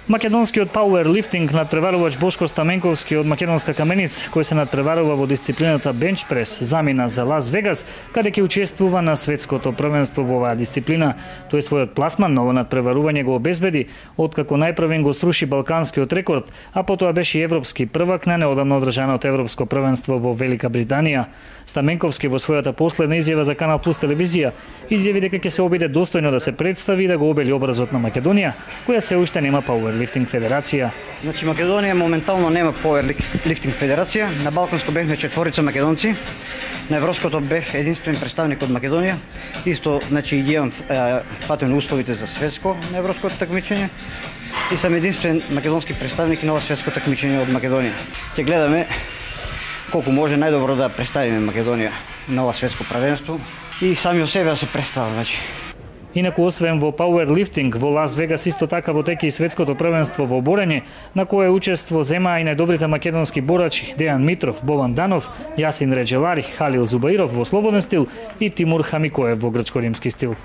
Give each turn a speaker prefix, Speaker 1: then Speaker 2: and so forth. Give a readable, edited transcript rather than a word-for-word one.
Speaker 1: Македонскиот пауерлифтинг надпреварувач Бошко Стаменковски од Македонска Камениц, кој се надпреварува во дисциплината бенч прес, замина за Лас Вегас, каде ќе учествува на светското првенство во оваа дисциплина. Тој својот пласман ново надпреварување го обезбеди, откако најпрвен го сруши балканскиот рекорд, а потоа беше и европски првак на неодамно одржаното европско првенство во Велика Британија. Стаменковски во својата последна изјава за Канал Плюс телевизија изјави дека ќе се обиде достојно да се представи и да го обели образот на Македонија, која се уште нема пауерлифтинг федерација.
Speaker 2: Значи Македонија моментално нема пауерлифтинг федерација. На балканско бевме 4 македонци. На европското бев единствен представник од Македонија. Исто, значи ги имам фатено условите за светско на европското такмичење и сам единствен македонски представник на ова светско такмичење од Македонија. Ќе гледаме колку може најдобро да представиме Македонија на ова светско првенство и сами од себе да се представат, значи.
Speaker 1: Инаку, освен во пауерлифтинг, во Лас Вегас исто така во теке и светското првенство во борење, на кое учество земаа и најдобрите македонски борачи Дејан Митров, Бован Данов, Јасин Реџелари, Халил Зубаиров во слободен стил и Тимур Хамикоев во грчко-римски стил.